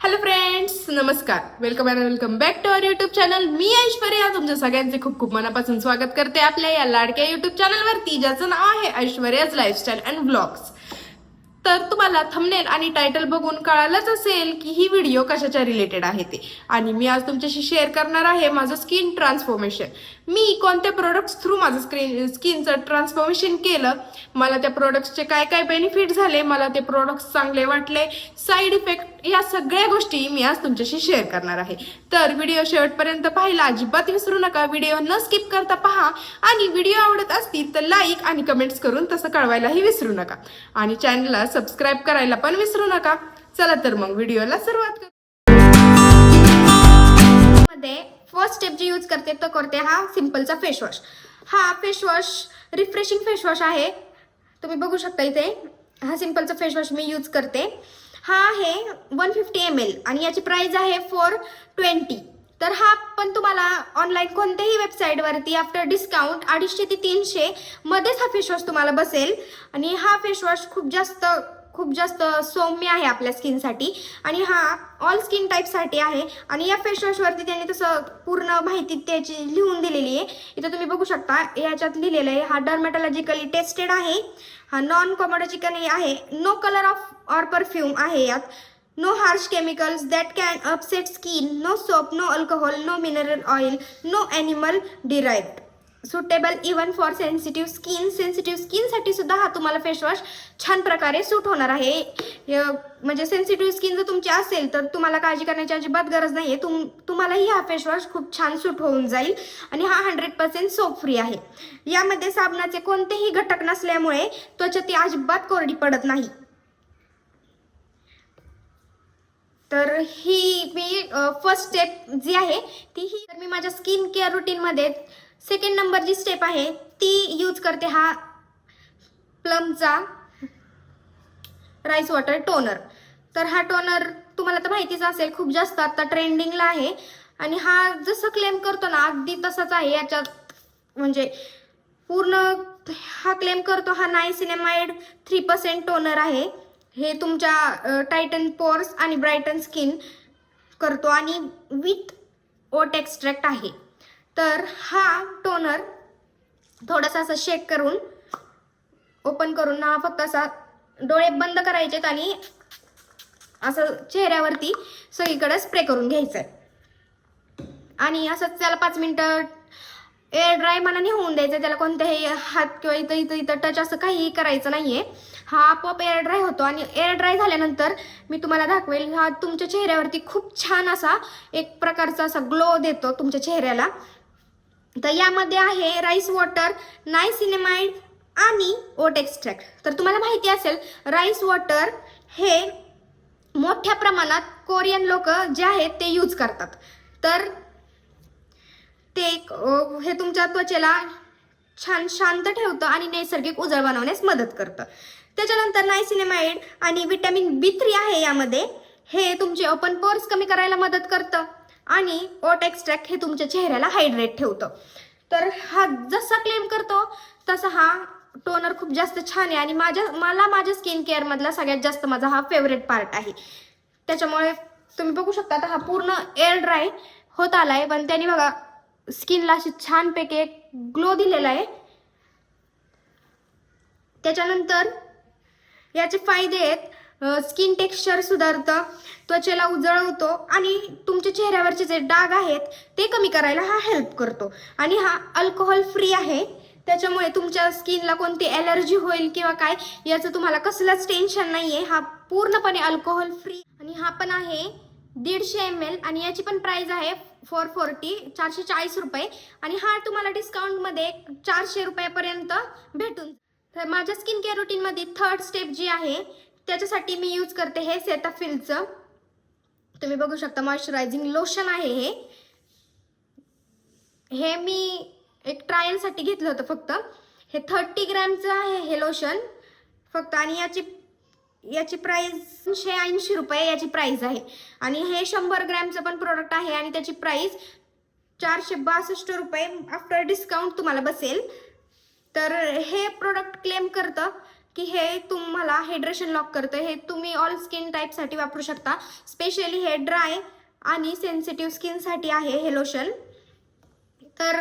Hello friends, नमस्कार. Welcome back to our YouTube channel. मी ऐश्वर्या तुमच्या सगळ्यांचे खूप खूप मनापासून स्वागत करते आपल्या या लाडक्या युट्यूब चॅनलवरती, ज्याचं नाव आहे ऐश्वर्याज लाईफस्टाईल अँड ब्लॉग्स. तर तुम्हाला थंबनेल आणि टायटल बघून कळालंच असेल की ही व्हिडिओ कशाच्या रिलेटेड आहे ते. आणि मी आज तुमच्याशी शेअर करणार आहे माझं स्किन ट्रान्सफॉर्मेशन. मी कोणत्या प्रोडक्ट्स थ्रू माझं स्किनचं ट्रान्सफॉर्मेशन केलं, मला त्या प्रोडक्ट्सचे काय काय बेनिफिट झाले, मला ते प्रोडक्ट्स चांगले वाटले, साईड इफेक्ट, या सगळ्या गोष्टी मी आज तुमच्याशी शेअर करणार आहे. तर व्हिडिओ शेवटपर्यंत पाहायला अजिबात विसरू नका. व्हिडिओ न स्किप करता पहा आणि व्हिडिओ आवडत असतील तर लाईक आणि कमेंट्स करून तसं कळवायलाही विसरू नका. आणि चॅनलला सबस्क्राईब करायला पण विसरू नका. चला तर मग व्हिडिओला सुरुवात करू. फर्स्ट स्टेप जी यूज करते तो करते हा सिंपलचा फेस वॉश. हा face wash refreshing face wash आहे. तुम्ही बघू शकता इथे हा सिंपलचा फेस वॉश मी यूज करते. हा आहे 150 ml आणि याची प्राइस आहे 420. तर हा पण तुम्हाला ऑनलाईन कोणत्याही वेबसाईटवरती आफ्टर डिस्काउंट 250 ते 300 मध्येच हा फेस वॉश तुम्हाला बसेल. आणि हा फेस वॉश खूप जास्त सौम्य आहे आपल्या स्किनसाठी आणि हा ऑल स्किन टाईपसाठी आहे. आणि या फेस वॉशवरती त्यांनी तसं पूर्ण माहिती त्याची लिहून दिलेली आहे. इथं तुम्ही बघू शकता याच्यात लिहिलेलं आहे हा डर्मॅटॉलॉजिकली टेस्टेड आहे, हा नॉन कॉमोडॉजिकली आहे, no colour of or perfume आहे यात, no harsh chemicals that can upset skin, no soap, no alcohol, no mineral oil, no animal derived, suitable even for sensitive skin. Sensitive स्किनसाठी सुद्धा हा तुम्हाला face wash छान प्रकारे सूट होणार आहे. म्हणजे सेन्सिटिव्ह स्किन जर तुमची असेल तर तुम्हाला काळजी करण्याची अजिबात गरज नाही आहे. तुम्हालाही हा फेस वॉश खूप छान सूट होऊन जाईल. आणि हा 100% सोप फ्री आहे. यामध्ये साबणाचे कोणतेही घटक नसल्यामुळे त्वचा ती अजिबात कोरडी पडत नाही. तर ही मी फर्स्ट स्टेप जी आहे ती मी माझ्या स्किन केअर रुटीनमध्ये सेकंड नंबर जी स्टेप आहे ती यूज करते हा प्लमचा राईस वॉटर टोनर. तर हा टोनर तुम्हाला तर माहितीच असेल, खूप जास्त आता ट्रेंडिंगला आहे. आणि हा जसं क्लेम करतो ना अगदी तसाच आहे. याच्यात म्हणजे पूर्ण हा क्लेम करतो हा नायसिनेमाइड 3% टोनर आहे. हे तुमच्या टायटन पोर्स आणि ब्राईटन स्किन करतो आणि विथ ओट एक्स्ट्रॅक्ट आहे. तर हा टोनर थोडासा असं शेक करून ओपन करून हा फक्त असा डोळे बंद करायचेत आणि असं चेहऱ्यावरती सगळीकडे स्प्रे करून घ्यायचं आहे. आणि असंच त्याला 5 मिनिटं एअर ड्राय मनाने होऊन द्यायचं. त्याला कोणत्याही हात किंवा इथं टच असं काहीही करायचं नाहीये. हा आपोआप एअर ड्राय होतो आणि एअर ड्राय झाल्यानंतर मी तुम्हाला दाखवेल हा तुमच्या चेहऱ्यावरती खूप छान असा एक प्रकारचा असा ग्लो देतो तुमच्या चेहऱ्याला. तर यामध्ये आहे राईस वॉटर, नायसिनेमाइड आणि ओट एक्स्ट्रॅक्ट. तर तुम्हाला माहिती असेल राईस वॉटर हे मोठ्या प्रमाणात कोरियन लोक जे आहेत ते यूज करतात. तर ते हे तुमच्या त्वचेला छान शांत ठेवतं आणि नैसर्गिक उजळ बनवण्यास मदत करतं. त्याच्यानंतर नायसिनेमाइड आणि विटॅमिन B3 आहे यामध्ये. हे तुमचे ओपन पोर्स कमी करायला मदत करतं आणि ओट एक्स्ट्रॅक्ट हे तुमच्या चेहऱ्याला हायड्रेट ठेवतं. तर हा जसा क्लेम करतो तसा हा टोनर खूप जास्त छान आहे आणि मला माझ्या स्किन केअर मधला सगळ्यात जास्त माझा हा फेवरेट पार्ट आहे. त्याच्यामुळे तुम्ही बघू शकता आता हा पूर्ण एअर ड्राय होत आलाय, पण त्याने बघा स्किनला अशी छानपैकी एक ग्लो दिलेला आहे. त्याच्यानंतर याचे फायदे आहेत स्किन टेक्स्चर सुधारतं, त्वचेला उजळवतो आणि तुमच्या चेहऱ्यावरचे जे डाग आहेत ते कमी करायला हा हेल्प करतो. आणि हा अल्कोहोल फ्री आहे. त्याच्यामुळे तुमच्या स्किनला कोणती ॲलर्जी होईल किंवा काय याचं तुम्हाला कसलंच टेन्शन नाही आहे. हा पूर्णपणे अल्कोहोल फ्री आणि हा पण आहे 150 ml आणि याची पण प्राइस आहे 440 रुपये. आणि हा तुम्हाला डिस्काउंटमध्ये 400 रुपयापर्यंत भेटून. तर माझ्या स्किन केअर रुटीनमध्ये थर्ड स्टेप जी आहे त्याच्यासाठी मी यूज करते हे सेटाफिलचं. तुम्ही बघू शकता मॉइश्चरायझिंग लोशन आहे हे मी एक ट्रायलसाठी घेतलं होतं फक्त. हे 30 ग्रॅमचं आहे हे लोशन फक्त. आणि याची प्राइस 180 रुपये याची प्राइस आहे. आणि हे 100 ग्रॅमचं पण प्रोडक्ट आहे आणि त्याची प्राइस 462 रुपये आफ्टर डिस्काउंट तुम्हाला बसेल. तर हे प्रोडक्ट क्लेम करतं की हे तुम्हाला हायड्रेशन लॉक करतं. हे तुम्ही ऑल स्किन टाईपसाठी वापरू शकता. स्पेशली हे ड्राय आणि सेन्सिटिव्ह स्किनसाठी आहे हे लोशन. तर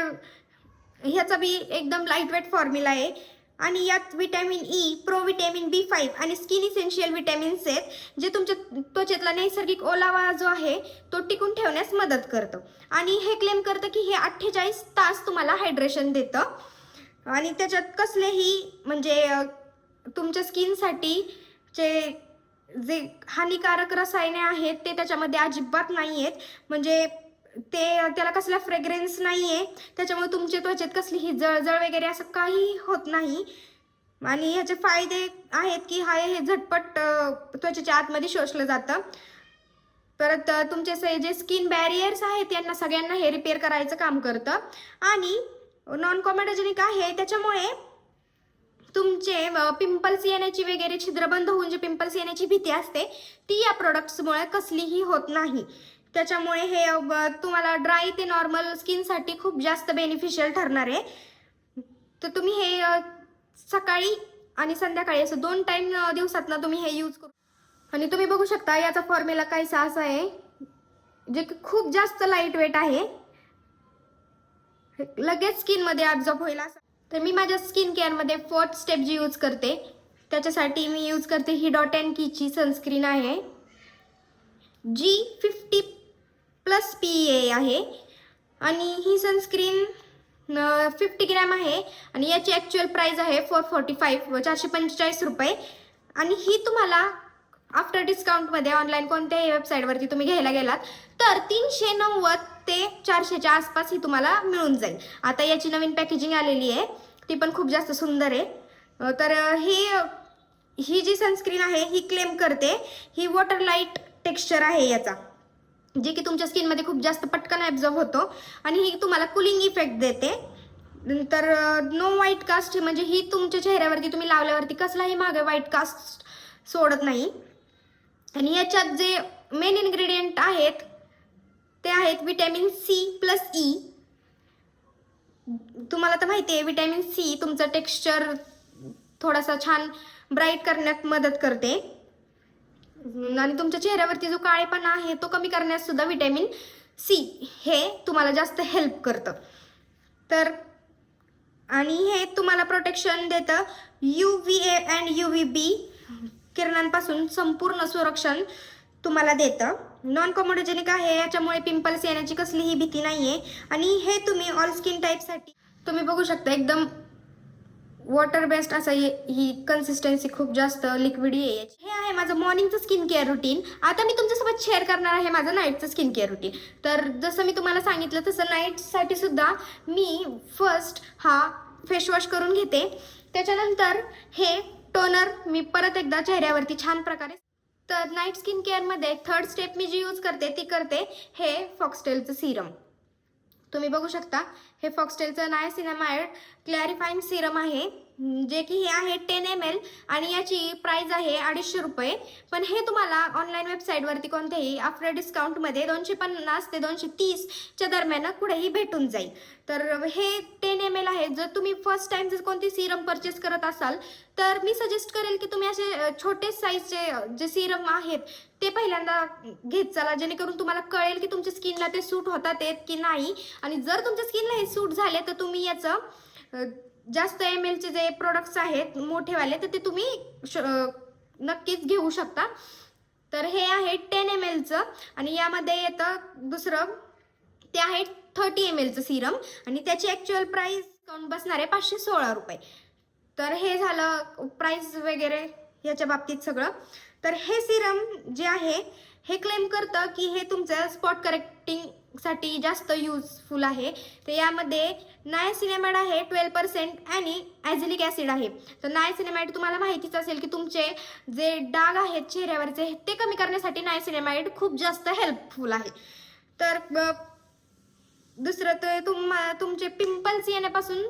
ह्याचा बी एकदम लाईट वेट फॉर्म्युला आहे आणि यात विटॅमिन ई, प्रोविटॅमिन B5 आणि स्किन इसेन्शियल विटॅमिन्स आहेत जे तुमच्या त्वचेतला नैसर्गिक ओलावा जो आहे तो टिकून ठेवण्यास मदत करतं. आणि हे क्लेम करतं की हे 48 तास तुम्हाला हायड्रेशन देतं आणि त्याच्यात कसलेही म्हणजे तुमच्या स्किनसाठी जे हानिकारक रसायने आहेत ते त्याच्यामध्ये अजिबात नाही आहेत. म्हणजे त्याला कसला फ्रेग्रेन्स नाही आहे, त्याच्यामुळे तुमच्या त्वचेत कसलीही जळजळ वगैरे असं काही होत नाही. आणि ह्याचे फायदे आहेत की हे झटपट त्वचेच्या आतमध्ये शोषलं जातं. परत तुमचे जे स्किन बॅरियर्स आहेत यांना सगळ्यांना हे रिपेअर करायचं काम करतं. आणि नॉन कॉमेडोजेनिक आहे त्याच्यामुळे तुमचे पिंपल्स येण्याची वगैरे छिद्र बंद होऊन जे पिंपल्स येण्याची भीती असते ती या प्रोडक्ट्समुळे कसलीही होत नाही. त्याच्यामुळे हे तुम्हाला ड्राय ते नॉर्मल स्किनसाठी खूप जास्त बेनिफिशियल ठरणार आहे. तर तुम्ही हे सकाळी आणि संध्याकाळी असं 2 टाइम दिवसातनं तुम्ही हे यूज करू. आणि तुम्ही बघू शकता याचा फॉर्म्युला काहीसा असा आहे जे खूप जास्त लाईट वेट आहे, लगेच स्किनमध्ये ॲब्झॉर्ब होईल असं. तर मी माझ्या स्किन केअरमध्ये 4th स्टेप जी यूज करते त्याच्यासाठी मी यूज करते ही डॉट अँड कीची सनस्क्रीन आहे जी 50+ PA आहे. आणि ही सनस्क्रीन 50 ग्रॅम आहे आणि याची ॲक्च्युअल प्राईस आहे 445 रुपये. आणि ही तुम्हाला आफ्टर डिस्काउंटमध्ये ऑनलाईन कोणत्याही वेबसाईटवरती तुम्ही घ्यायला गेलात तर 390 ते 400च्या आसपास ही तुम्हाला मिळून जाईल. आता याची नवीन पॅकेजिंग आलेली आहे ती पण खूप जास्त सुंदर आहे. तर ही जी सनस्क्रीन आहे ही क्लेम करते ही वॉटर लाईट टेक्स्चर आहे याचा, जे की तुमच्या स्किनमध्ये खूप जास्त पटकन ॲब्झॉर्ब होतो आणि ही तुम्हाला कुलिंग इफेक्ट देते. नंतर नो व्हाईट कास्ट म्हणजे ही तुमच्या चेहऱ्यावरती तुम्ही लावल्यावरती कसलाही मागे व्हाईट कास्ट सोडत नाही. आणि याच्यात जे मेन इन्ग्रेडियंट आहेत ते आहेत विटॅमिन C+E. तुम्हाला तर माहिती आहे विटॅमिन C तुमचं टेक्स्चर थोडासा छान ब्राईट करण्यात मदत करते आणि तुमच्या चेहऱ्यावरती जो काळेपणा आहे तो कमी करण्यास सुद्धा विटॅमिन C हे तुम्हाला जास्त हेल्प करतं. तर आणि हे तुम्हाला प्रोटेक्शन देतं UVA and UVB किरणांपासून संपूर्ण संरक्षण तुम्हाला देतं. नॉन कॉमोडोजेनिक आहे याच्यामुळे पिंपल्स येण्याची कसलीही भीती नाही आहे. आणि हे तुम्ही ऑल स्किन टाईपसाठी तुम्ही बघू शकता एकदम वॉटर बेस्ड असं ही कन्सिस्टन्सी खूप जास्त लिक्विडी आहे. हे आहे माझं मॉर्निंगचं स्किन केअर रुटीन. आता मी तुमच्यासोबत शेअर करणार आहे माझं नाईटचं स्किन केअर रुटीन. तर जसं मी तुम्हाला सांगितलं तसं नाईटसाठी सुद्धा मी फर्स्ट हा फेसवॉश करून घेते. त्याच्यानंतर हे टोनर मी परत एकदा चेहऱ्यावरती छान प्रकारे. तर नाईट स्किन केअरमध्ये 3rd स्टेप मी जी यूज करते ती करते हे फॉक्सटेलचं सिरम. तुम्ही बघू शकता हे फॉक्सटेलचं नायसिनामाइड क्लॅरिफाईंग सिरम आहे जे की हे आहे 10 ml आणि याची प्राइस आहे 250 रुपये. पण हे तुम्हाला ऑनलाईन वेबसाईटवरती कोणत्याही आफ्टर डिस्काउंटमध्ये 250 ते 230च्या दरम्यान कुठेही भेटून जाईल. तर हे 10 ml आहे. जर तुम्ही फर्स्ट टाइम जर कोणती सिरम परचेस करत असाल तर मी सजेस्ट करेल की तुम्ही असे छोटे साईजचे जे सिरम आहेत ते पहिल्यांदा घेत चला, जेणेकरून तुम्हाला कळेल की तुमच्या स्किनला ते सूट होतात की नाही. आणि जर तुमच्या स्किनला हे सूट झाले तर तुम्ही याचं जास्त ml जे प्रोडक्ट्स आहेत मोठेवाले तर ते तुम्ही नक्कीच घेऊ शकता. तर हे आहे 10 mlचं आणि यामध्ये येतं दुसरं ते आहे 30 mlचं सिरम आणि त्याची ॲक्च्युअल प्राईस बसणार आहे 516 रुपये. तर हे झालं प्राईस वगैरे याच्या बाबतीत सगळं. तर हे सिरम जे आहे हे क्लेम करतं की हे तुमचं स्पॉट करेक्टिंगसाठी जास्त यूजफुल आहे. तर यामध्ये नायसिनामाइड आहे 12% आणि ॲझिलिक ॲसिड आहे. तर नायसिनामाइड तुम्हाला माहितीच असेल की तुमचे जे डाग आहेत चेहऱ्यावरचे ते कमी करण्यासाठी नायसिनामाइड खूप जास्त हेल्पफुल आहे. तर दुसरं तर तुमचे पिंपल्स येण्यापासून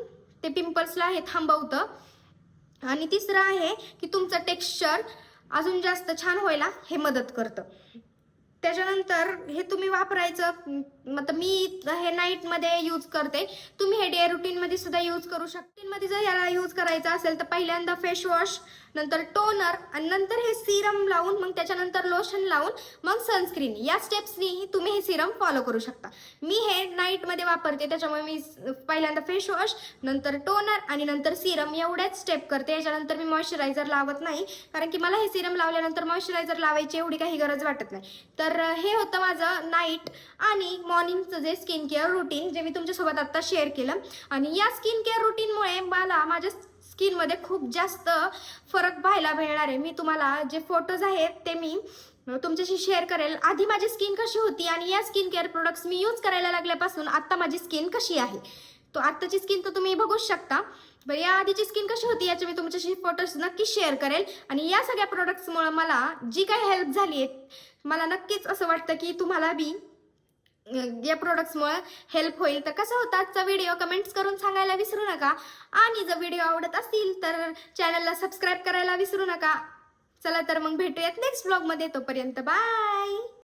ते पिंपल्सला हे थांबवतं. आणि तिसरं आहे की तुमचं टेक्स्चर अजून जास्त छान व्हायला हे मदत करतं. त्याच्यानंतर हे तुम्ही वापरायचं मतलब मी हे नाईटमध्ये यूज करते. तुम्ही हे डे रुटीनमध्ये सुद्धा यूज करू शकता. मध्ये जर याला यूज करायचं असेल तर पहिल्यांदा फेस वॉश, नंतर टोनर आणि नंतर हे सिरम लावून मग त्याच्यानंतर लोशन लावून मग सनस्क्रीन. या स्टेप्सनी तुम्ही हे सिरम फॉलो करू शकता. मी हे नाईटमध्ये वापरते, त्याच्यामुळे मी पहिल्यांदा फेस वॉश, नंतर टोनर आणि नंतर सिरम एवढ्याच स्टेप करते. याच्यानंतर मी मॉइश्चरायझर लावत नाही, कारण की मला हे सिरम लावल्यानंतर मॉइश्चरायझर लावायची एवढी काही गरज वाटत नाही. तर हे होतं माझं नाईट आणि मॉर्निंगचं जे स्किन केअर रुटीन, जे मी तुमच्यासोबत आता शेअर केलं. आणि या स्किन केअर रुटीनमुळे मला माझ्या स्किनमध्ये खूप जास्त फरक पाहायला मिळणार आहे. मी तुम्हाला जे फोटोज आहेत ते मी तुमच्याशी शेअर करेल. आधी माझी स्किन कशी होती आणि या स्किन केअर प्रोडक्ट्स मी यूज करायला लागल्यापासून आता माझी स्किन कशी आहे. तो आत्ताची स्किन तर तुम्ही बघूच शकता. बरं, या आधीची स्किन कशी होती याचे मी तुमच्याशी फोटोज नक्की शेअर करेल. आणि या सगळ्या प्रोडक्ट्समुळे मला जी काही हेल्प झाली आहे, मला नक्कीच असं वाटतं की तुम्हाला बी या प्रोडक्ट्समुळे हेल्प होईल. तर कसा होता आजचा व्हिडिओ कमेंट्स करून सांगायला विसरू नका. आणि जर व्हिडिओ आवडत असतील तर चॅनलला सबस्क्राईब करायला विसरू नका. चला तर मग भेटूयात नेक्स्ट ब्लॉगमध्ये. तोपर्यंत बाय.